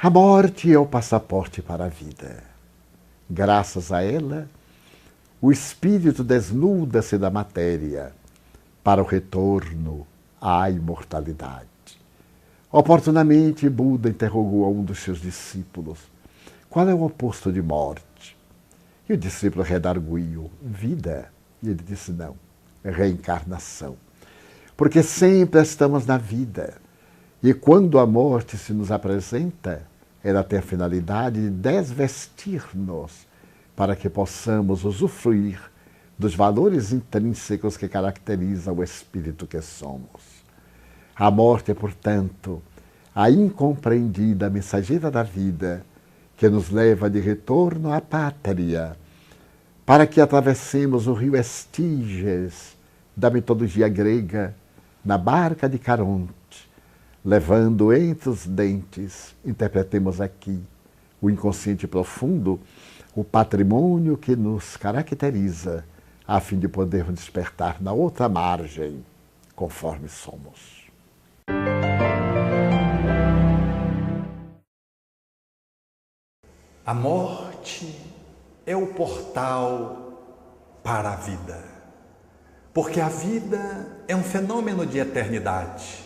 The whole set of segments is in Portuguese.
A morte é o passaporte para a vida. Graças a ela, o espírito desnuda-se da matéria para o retorno à imortalidade. Oportunamente, Buda interrogou a um dos seus discípulos: qual é o oposto de morte? E o discípulo redarguiu: vida. E ele disse: não, reencarnação. Porque sempre estamos na vida. E quando a morte se nos apresenta, ela tem a finalidade de desvestir-nos para que possamos usufruir dos valores intrínsecos que caracterizam o espírito que somos. A morte é, portanto, a incompreendida mensageira da vida que nos leva de retorno à pátria, para que atravessemos o rio Estígias da mitologia grega na barca de Caronte, levando entre os dentes, interpretemos aqui, o inconsciente profundo, o patrimônio que nos caracteriza, a fim de podermos despertar na outra margem, conforme somos. A morte é o portal para a vida, porque a vida é um fenômeno de eternidade.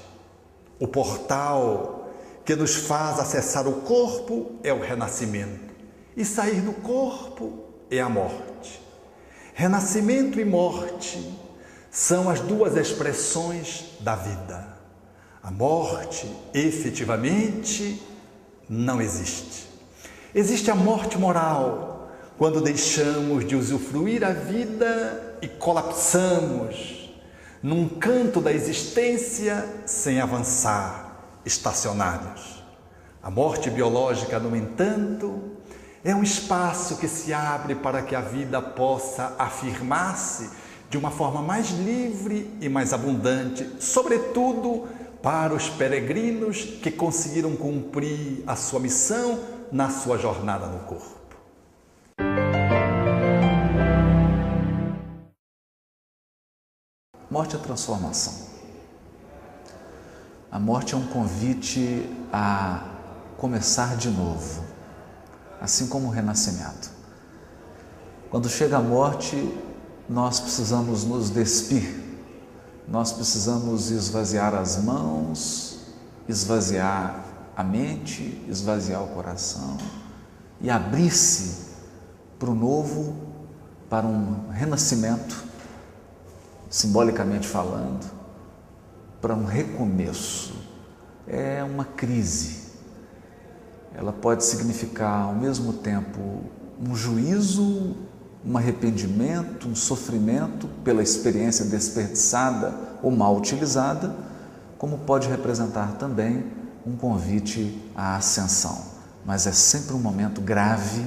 O portal que nos faz acessar o corpo é o renascimento, e sair do corpo é a morte. Renascimento e morte são as duas expressões da vida. A morte, efetivamente, não existe. Existe a morte moral, quando deixamos de usufruir a vida e colapsamos num canto da existência sem avançar, estacionários. A morte biológica, no entanto, é um espaço que se abre para que a vida possa afirmar-se de uma forma mais livre e mais abundante, sobretudo para os peregrinos que conseguiram cumprir a sua missão na sua jornada no corpo. Morte é transformação. A morte é um convite a começar de novo, assim como o renascimento. Quando chega a morte, nós precisamos nos despir, nós precisamos esvaziar as mãos, esvaziar a mente, esvaziar o coração e abrir-se para o novo, para um renascimento, simbolicamente falando, para um recomeço. É uma crise. Ela pode significar ao mesmo tempo um juízo, um arrependimento, um sofrimento pela experiência desperdiçada ou mal utilizada, como pode representar também um convite à ascensão. Mas é sempre um momento grave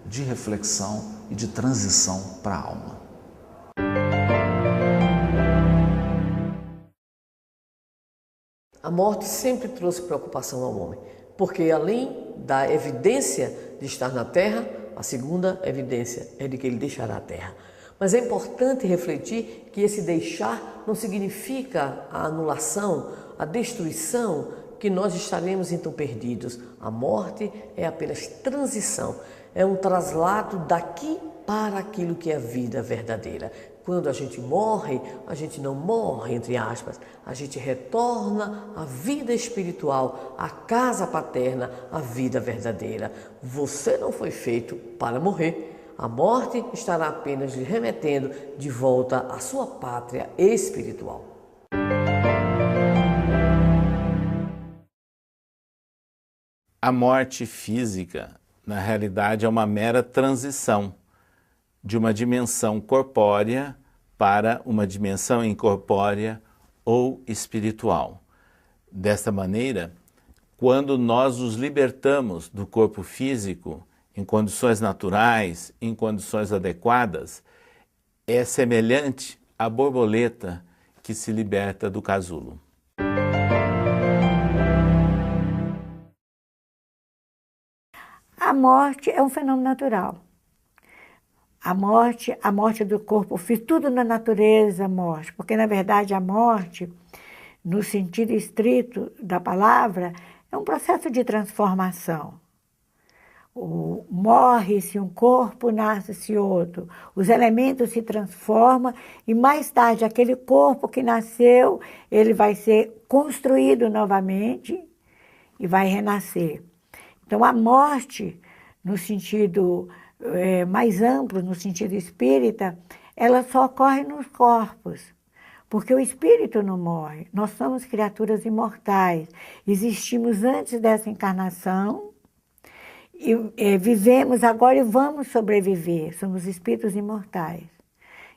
de reflexão e de transição para a alma. A morte sempre trouxe preocupação ao homem, porque além da evidência de estar na Terra, a segunda evidência é de que ele deixará a Terra. Mas é importante refletir que esse deixar não significa a anulação, a destruição, que nós estaremos então perdidos. A morte é apenas transição, é um traslado daqui para aquilo que é a vida verdadeira. Quando a gente morre, a gente não morre, entre aspas, a gente retorna à vida espiritual, à casa paterna, à vida verdadeira. Você não foi feito para morrer. A morte estará apenas lhe remetendo de volta à sua pátria espiritual. A morte física, na realidade, é uma mera transição de uma dimensão corpórea para uma dimensão incorpórea ou espiritual. Desta maneira, quando nós nos libertamos do corpo físico em condições naturais, em condições adequadas, é semelhante à borboleta que se liberta do casulo. A morte é um fenômeno natural. A morte do corpo físico, tudo na natureza morte, porque na verdade a morte, no sentido estrito da palavra, É um processo de transformação. Morre-se um corpo, nasce-se outro. Os elementos se transformam e mais tarde aquele corpo que nasceu, ele vai ser construído novamente e vai renascer. Então a morte, no sentido mais amplo, no sentido espírita, ela só ocorre nos corpos. Porque o espírito não morre. Nós somos criaturas imortais. Existimos antes dessa encarnação. E vivemos agora e vamos sobreviver, somos espíritos imortais.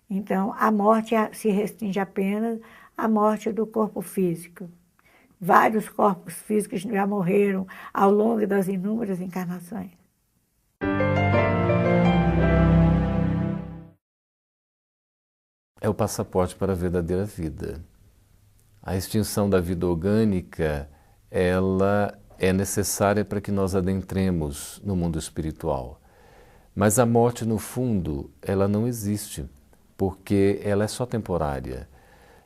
Então, a morte se restringe apenas à morte do corpo físico. Vários corpos físicos já morreram ao longo das inúmeras encarnações. É o passaporte para a verdadeira vida. A extinção da vida orgânica, ela é necessária para que nós adentremos no mundo espiritual. Mas a morte, no fundo, ela não existe, porque ela é só temporária.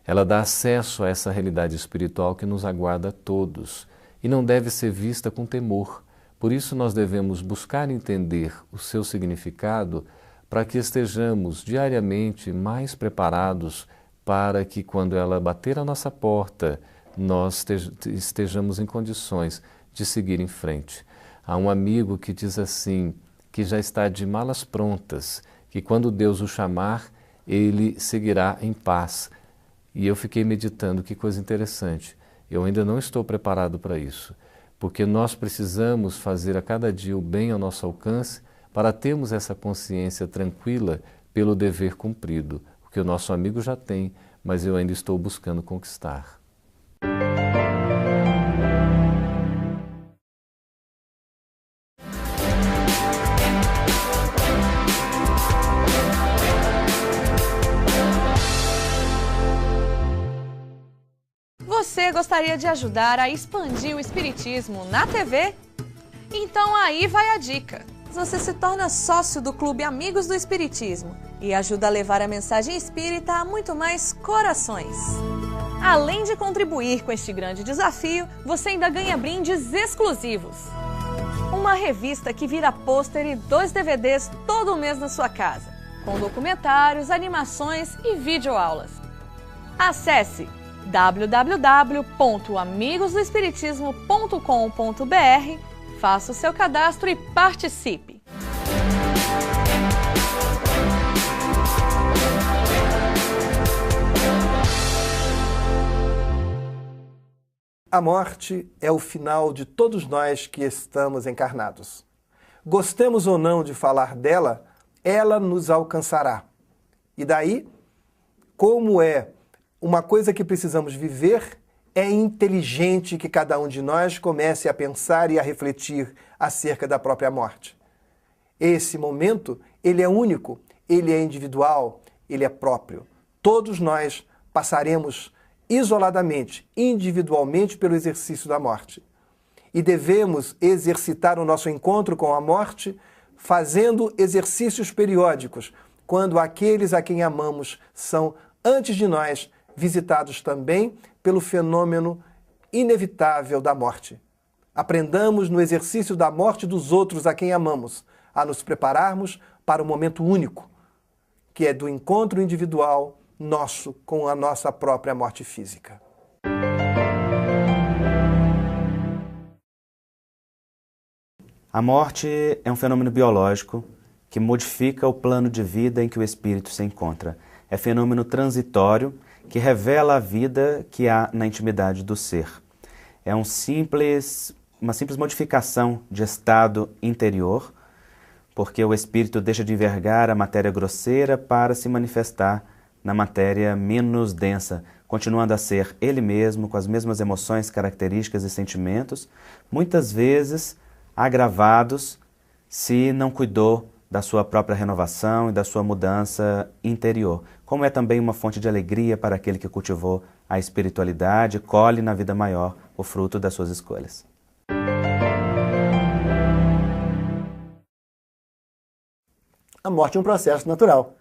Ela dá acesso a essa realidade espiritual que nos aguarda a todos e não deve ser vista com temor. Por isso nós devemos buscar entender o seu significado para que estejamos diariamente mais preparados para que, quando ela bater a nossa porta, nós estejamos em condições de seguir em frente. Há um amigo que diz assim, que já está de malas prontas, que quando Deus o chamar, ele seguirá em paz. E eu fiquei meditando, que coisa interessante. Eu ainda não estou preparado para isso, porque nós precisamos fazer a cada dia o bem ao nosso alcance para termos essa consciência tranquila pelo dever cumprido, o que o nosso amigo já tem, mas eu ainda estou buscando conquistar. Você gostaria de ajudar a expandir o Espiritismo na TV? Então aí vai a dica. Você se torna sócio do Clube Amigos do Espiritismo e ajuda a levar a mensagem espírita a muito mais corações. Além de contribuir com este grande desafio, você ainda ganha brindes exclusivos. Uma revista que vira pôster e 2 DVDs todo mês na sua casa, com documentários, animações e videoaulas. Acesse www.amigosdoespiritismo.com.br, faça o seu cadastro e participe! A morte é o final de todos nós que estamos encarnados. Gostemos ou não de falar dela, ela nos alcançará. E daí, como é uma coisa que precisamos viver, é inteligente que cada um de nós comece a pensar e a refletir acerca da própria morte. Esse momento, ele é único, ele é individual, ele é próprio. Todos nós passaremos isoladamente, individualmente, pelo exercício da morte. E devemos exercitar o nosso encontro com a morte fazendo exercícios periódicos, quando aqueles a quem amamos são, antes de nós, visitados também pelo fenômeno inevitável da morte. Aprendamos no exercício da morte dos outros a quem amamos, a nos prepararmos para o momento único, que é do encontro individual nosso com a nossa própria morte física. A morte é um fenômeno biológico que modifica o plano de vida em que o espírito se encontra. É fenômeno transitório que revela a vida que há na intimidade do ser. É uma simples modificação de estado interior, porque o espírito deixa de envergar a matéria grosseira para se manifestar na matéria menos densa, continuando a ser ele mesmo, com as mesmas emoções, características e sentimentos, muitas vezes agravados se não cuidou da sua própria renovação e da sua mudança interior, como é também uma fonte de alegria para aquele que cultivou a espiritualidade e colhe na vida maior o fruto das suas escolhas. A morte é um processo natural.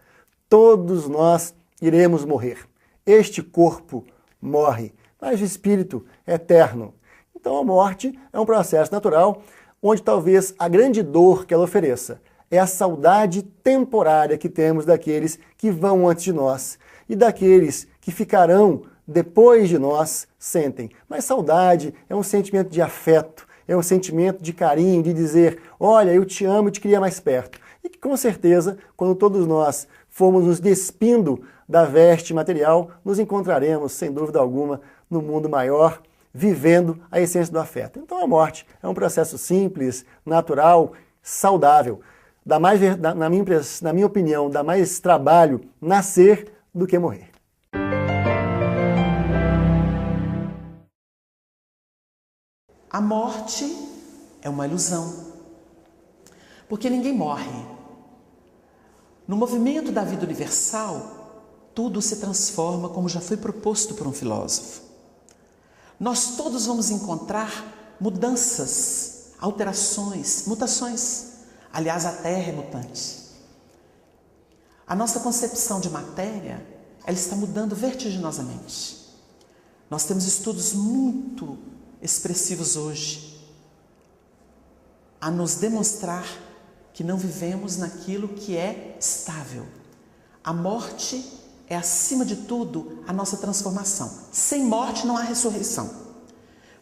Todos nós iremos morrer. Este corpo morre, mas o espírito é eterno. Então a morte é um processo natural, onde talvez a grande dor que ela ofereça é a saudade temporária que temos daqueles que vão antes de nós e daqueles que ficarão depois de nós sentem. Mas saudade é um sentimento de afeto, é um sentimento de carinho, de dizer, olha, eu te amo e te queria mais perto. E que com certeza, quando todos nós formos nos despindo da veste material, nos encontraremos, sem dúvida alguma, no mundo maior, vivendo a essência do afeto. Então a morte é um processo simples, natural, saudável. Na minha opinião, dá mais trabalho nascer do que morrer. A morte é uma ilusão, porque ninguém morre. No movimento da vida universal, tudo se transforma, como já foi proposto por um filósofo. Nós todos vamos encontrar mudanças, alterações, mutações. Aliás, a Terra é mutante. A nossa concepção de matéria, ela está mudando vertiginosamente. Nós temos estudos muito expressivos hoje a nos demonstrar que não vivemos naquilo que é estável. A morte é, acima de tudo, a nossa transformação. Sem morte não há ressurreição.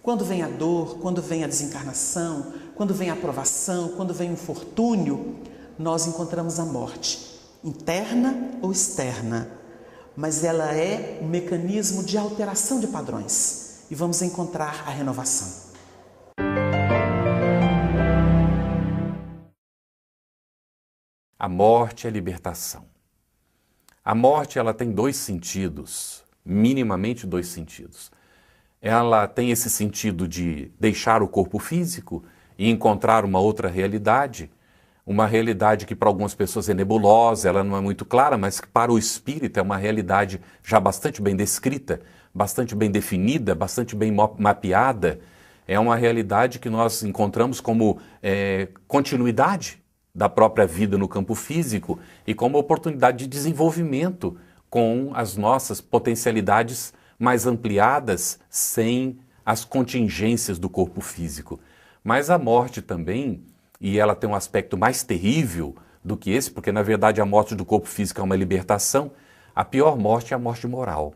Quando vem a dor, quando vem a desencarnação, quando vem a provação, quando vem o infortúnio, nós encontramos a morte, interna ou externa, mas ela é um mecanismo de alteração de padrões e vamos encontrar a renovação. A morte é libertação. A morte, ela tem dois sentidos, minimamente dois sentidos. Ela tem esse sentido de deixar o corpo físico e encontrar uma outra realidade, uma realidade que para algumas pessoas é nebulosa, ela não é muito clara, mas que para o espírito é uma realidade já bastante bem descrita, bastante bem definida, bastante bem mapeada. É uma realidade que nós encontramos como continuidade da própria vida no campo físico e como oportunidade de desenvolvimento com as nossas potencialidades mais ampliadas, sem as contingências do corpo físico. Mas a morte também, e ela tem um aspecto mais terrível do que esse, porque na verdade a morte do corpo físico é uma libertação, a pior morte é a morte moral.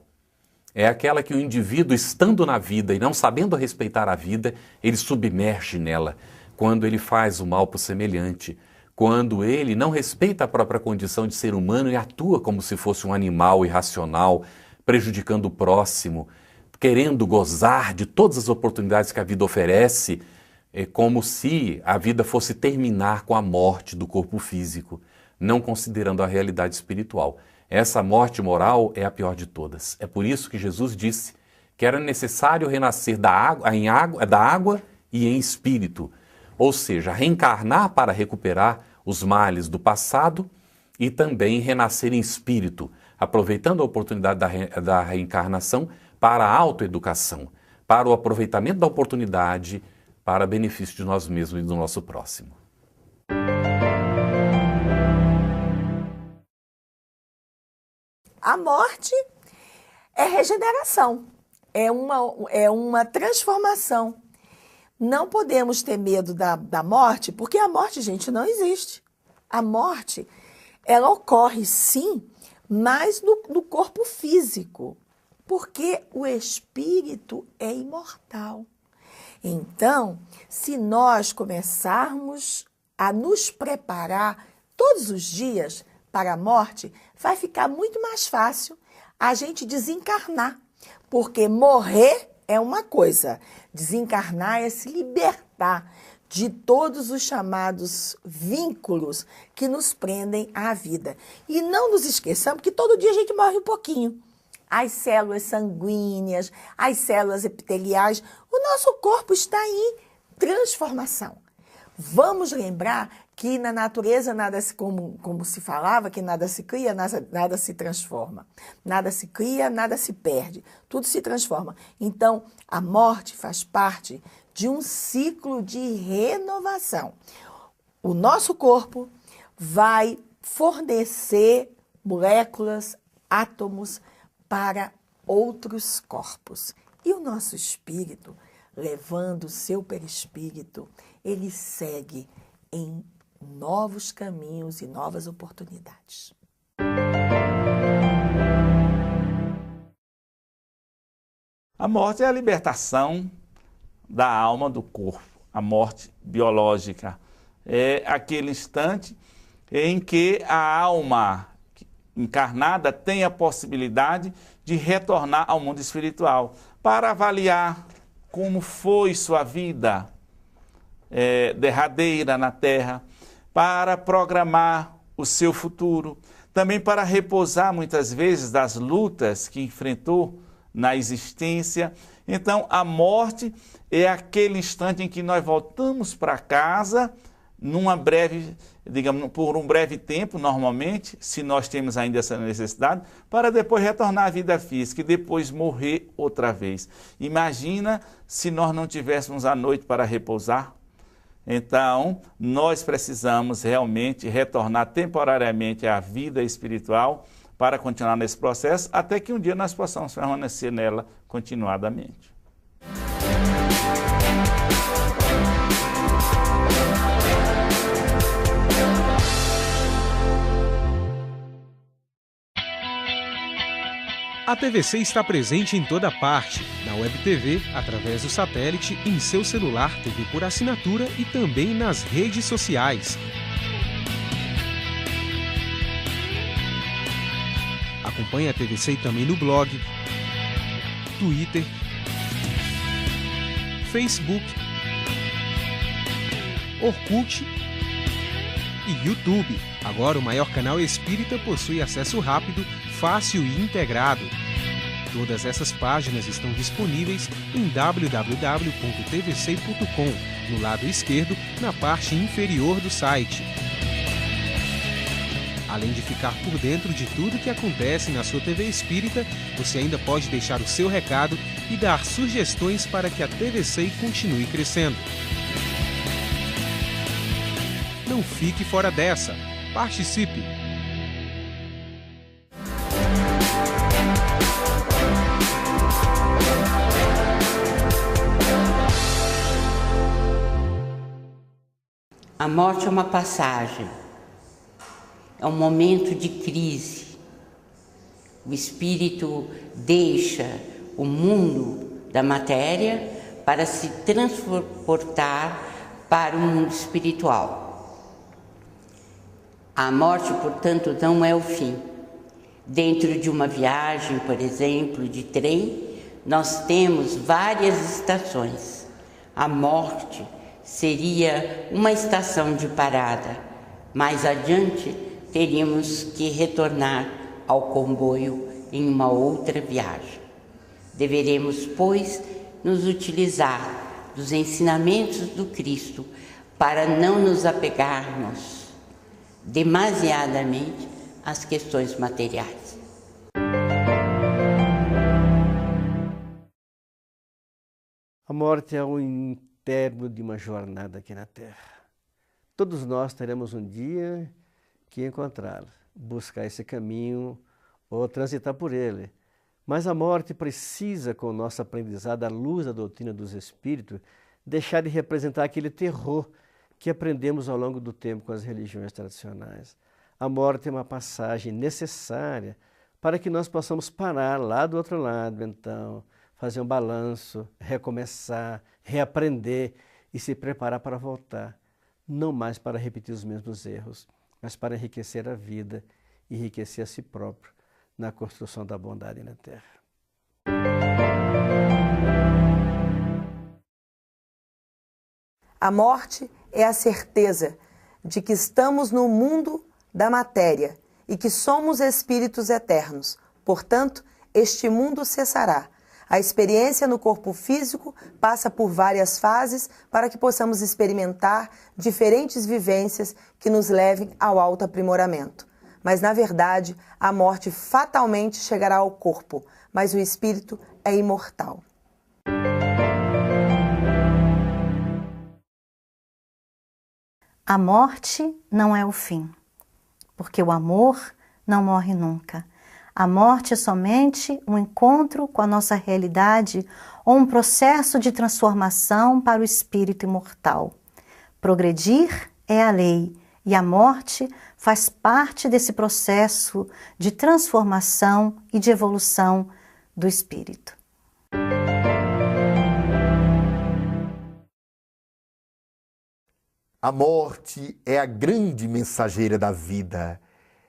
É aquela que o indivíduo, estando na vida e não sabendo respeitar a vida, ele submerge nela, quando ele faz o mal para o semelhante, quando ele não respeita a própria condição de ser humano e atua como se fosse um animal irracional, prejudicando o próximo, querendo gozar de todas as oportunidades que a vida oferece, como se a vida fosse terminar com a morte do corpo físico, não considerando a realidade espiritual. Essa morte moral é a pior de todas. É por isso que Jesus disse que era necessário renascer da água e em espírito, ou seja, reencarnar para recuperar os males do passado e também renascer em espírito, aproveitando a oportunidade da reencarnação para a autoeducação, para o aproveitamento da oportunidade, para benefício de nós mesmos e do nosso próximo. A morte é regeneração, é uma transformação. Não podemos ter medo da morte, porque a morte, gente, não existe. A morte, ela ocorre sim, mas no corpo físico, porque o espírito é imortal. Então, se nós começarmos a nos preparar todos os dias para a morte, vai ficar muito mais fácil a gente desencarnar, porque morrer é uma coisa, desencarnar é se libertar de todos os chamados vínculos que nos prendem à vida. E não nos esqueçamos que todo dia a gente morre um pouquinho. As células sanguíneas, as células epiteliais, o nosso corpo está em transformação. Vamos lembrar que na natureza nada se, como se falava, que nada se cria, nada se transforma. Nada se cria, nada se perde. Tudo se transforma. Então, a morte faz parte de um ciclo de renovação. O nosso corpo vai fornecer moléculas, átomos para outros corpos. E o nosso espírito levando o seu perispírito, ele segue em novos caminhos e novas oportunidades. A morte é a libertação da alma do corpo, a morte biológica. É aquele instante em que a alma encarnada tem a possibilidade de retornar ao mundo espiritual para avaliar como foi sua vida derradeira na Terra, para programar o seu futuro, também para repousar muitas vezes das lutas que enfrentou na existência. Então, a morte é aquele instante em que nós voltamos para casa numa breve, digamos, por um breve tempo, normalmente, se nós temos ainda essa necessidade, para depois retornar à vida física e depois morrer outra vez. Imagina se nós não tivéssemos a noite para repousar. Então, nós precisamos realmente retornar temporariamente à vida espiritual para continuar nesse processo, até que um dia nós possamos permanecer nela continuadamente. A TVC está presente em toda parte, na Web TV, através do satélite, em seu celular, TV por assinatura e também nas redes sociais. Acompanhe a TVC também no blog, Twitter, Facebook, Orkut e YouTube. Agora o maior canal espírita possui acesso rápido, fácil e integrado. Todas essas páginas estão disponíveis em www.tvc.com, no lado esquerdo, na parte inferior do site. Além de ficar por dentro de tudo que acontece na sua TV Espírita, você ainda pode deixar o seu recado e dar sugestões para que a TVC continue crescendo. Não fique fora dessa. Participe! A morte é uma passagem, é um momento de crise. O espírito deixa o mundo da matéria para se transportar para o mundo espiritual. A morte, portanto, não é o fim. Dentro de uma viagem, por exemplo, de trem, nós temos várias estações. A morte seria uma estação de parada. Mais adiante, teríamos que retornar ao comboio em uma outra viagem. Deveremos, pois, nos utilizar dos ensinamentos do Cristo para não nos apegarmos demasiadamente às questões materiais. A morte é o término de uma jornada aqui na Terra. Todos nós teremos um dia que encontrá-la, buscar esse caminho ou transitar por ele. Mas a morte precisa, com o nosso aprendizado à luz da doutrina dos Espíritos, deixar de representar aquele terror que aprendemos ao longo do tempo com as religiões tradicionais. A morte é uma passagem necessária para que nós possamos parar lá do outro lado, então, fazer um balanço, recomeçar, reaprender e se preparar para voltar, não mais para repetir os mesmos erros, mas para enriquecer a vida e enriquecer a si próprio na construção da bondade na Terra. A morte é a certeza de que estamos no mundo da matéria e que somos espíritos eternos. Portanto, este mundo cessará. A experiência no corpo físico passa por várias fases para que possamos experimentar diferentes vivências que nos levem ao autoaprimoramento. Mas, na verdade, a morte fatalmente chegará ao corpo, mas o espírito é imortal. A morte não é o fim, porque o amor não morre nunca. A morte é somente um encontro com a nossa realidade ou um processo de transformação para o espírito imortal. Progredir é a lei e a morte faz parte desse processo de transformação e de evolução do espírito. A morte é a grande mensageira da vida.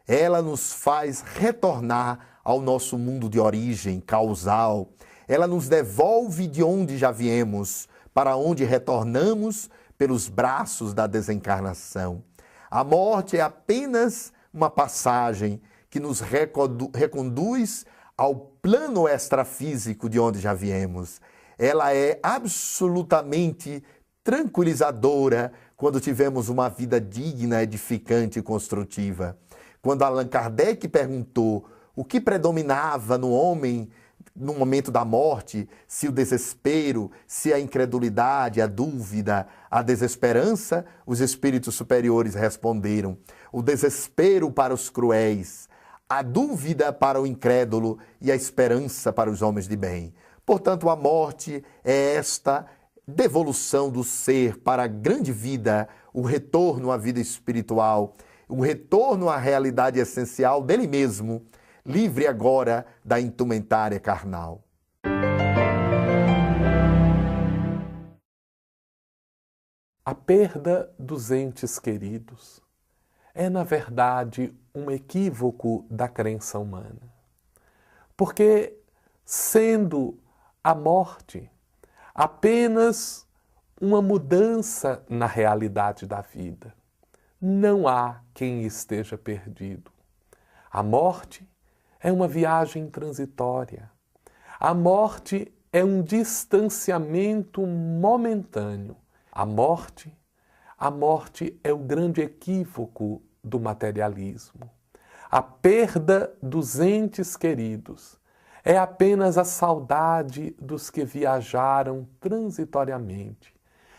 Ela nos faz retornar ao nosso mundo de origem causal. Ela nos devolve de onde já viemos, para onde retornamos pelos braços da desencarnação. A morte é apenas uma passagem que nos reconduz ao plano extrafísico de onde já viemos. Ela é absolutamente tranquilizadora quando tivemos uma vida digna, edificante e construtiva. Quando Allan Kardec perguntou o que predominava no homem no momento da morte, se o desespero, se a incredulidade, a dúvida, a desesperança, os espíritos superiores responderam: o desespero para os cruéis, a dúvida para o incrédulo e a esperança para os homens de bem. Portanto, a morte é esta devolução do ser para a grande vida, o retorno à vida espiritual, o retorno à realidade essencial dele mesmo, livre agora da indumentária carnal. A perda dos entes queridos é, na verdade, um equívoco da crença humana. Porque, sendo a morte apenas uma mudança na realidade da vida, não há quem esteja perdido. A morte é uma viagem transitória. A morte é um distanciamento momentâneo. A morte é o grande equívoco do materialismo. A perda dos entes queridos é apenas a saudade dos que viajaram transitoriamente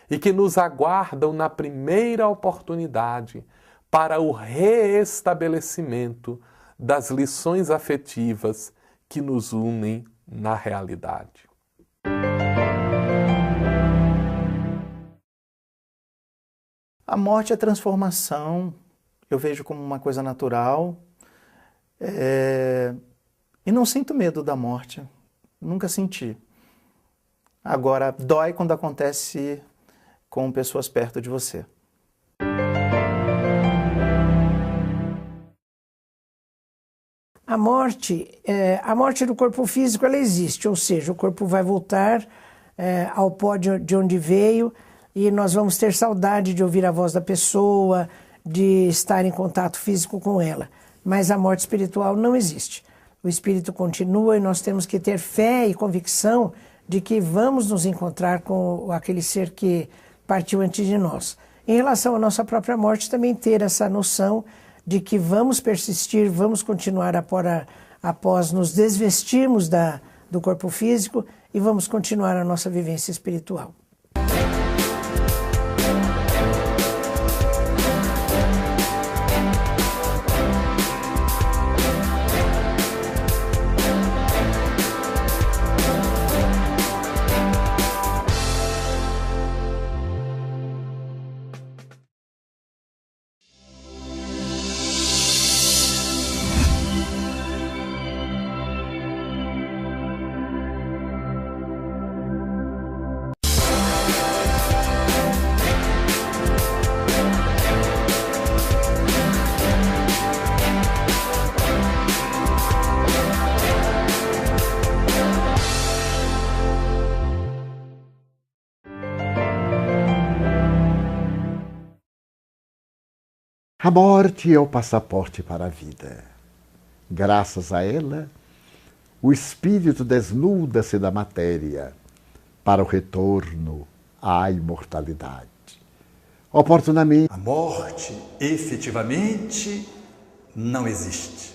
e que nos aguardam na primeira oportunidade para o reestabelecimento das lições afetivas que nos unem na realidade. A morte é transformação, eu vejo como uma coisa natural, e não sinto medo da morte, nunca senti. Agora, dói quando acontece com pessoas perto de você. A morte do corpo físico, ela existe, ou seja, o corpo vai voltar ao pó de onde veio e nós vamos ter saudade de ouvir a voz da pessoa, de estar em contato físico com ela. Mas a morte espiritual não existe. O espírito continua e nós temos que ter fé e convicção de que vamos nos encontrar com aquele ser que partiu antes de nós. Em relação à nossa própria morte, também ter essa noção de que vamos persistir, vamos continuar após nos desvestirmos do corpo físico e vamos continuar a nossa vivência espiritual. A morte é o passaporte para a vida. Graças a ela, o espírito desnuda-se da matéria para o retorno à imortalidade. Oportunamente, a morte, efetivamente, não existe.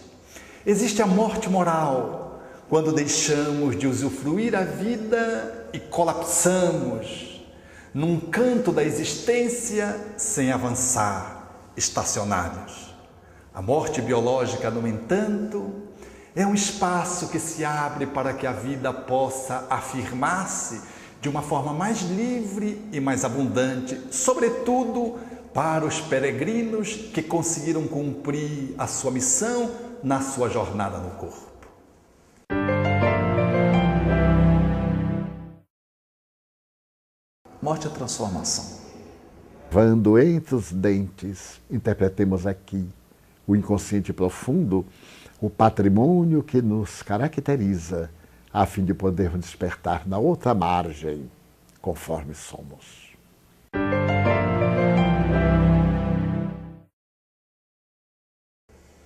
Existe a morte moral, quando deixamos de usufruir a vida e colapsamos num canto da existência sem avançar, estacionários. A morte biológica, no entanto, É um espaço que se abre para que a vida possa afirmar-se de uma forma mais livre e mais abundante, sobretudo para os peregrinos que conseguiram cumprir a sua missão na sua jornada no corpo. Morte é transformação. Vando entre os dentes, interpretemos aqui o inconsciente profundo, o patrimônio que nos caracteriza, a fim de podermos despertar na outra margem, conforme somos.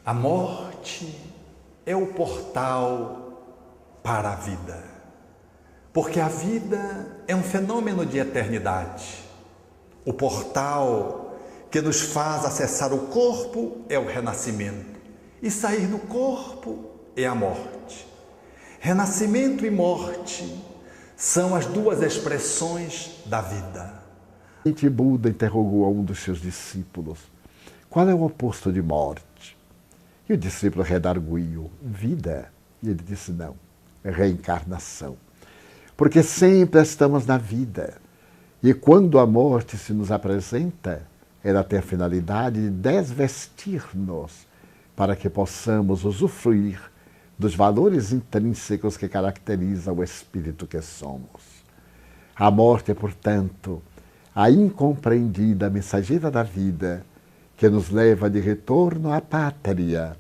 A morte é o portal para a vida, porque a vida é um fenômeno de eternidade. O portal que nos faz acessar o corpo é o renascimento, e sair do corpo é a morte. Renascimento e morte são as duas expressões da vida. Buda interrogou a um dos seus discípulos: qual é o oposto de morte? E o discípulo redarguiu: vida. E ele disse: não, reencarnação. Porque sempre estamos na vida. E quando a morte se nos apresenta, ela tem a finalidade de desvestir-nos para que possamos usufruir dos valores intrínsecos que caracterizam o espírito que somos. A morte é, portanto, a incompreendida mensageira da vida que nos leva de retorno à pátria,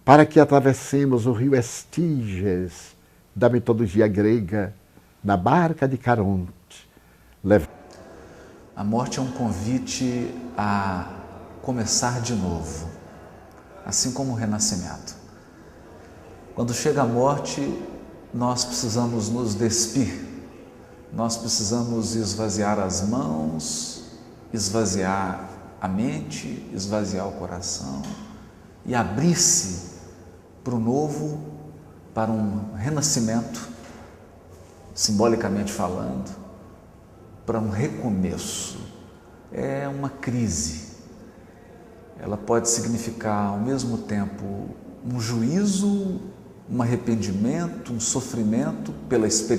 para que atravessemos o rio Estígias da mitologia grega na barca de Caronte. A morte é um convite a começar de novo, assim como o renascimento. Quando chega a morte, nós precisamos nos despir, nós precisamos esvaziar as mãos, esvaziar a mente, esvaziar o coração e abrir-se para o novo, para um renascimento, simbolicamente falando, para um recomeço. É uma crise. Ela pode significar ao mesmo tempo um juízo, um arrependimento, um sofrimento pela experiência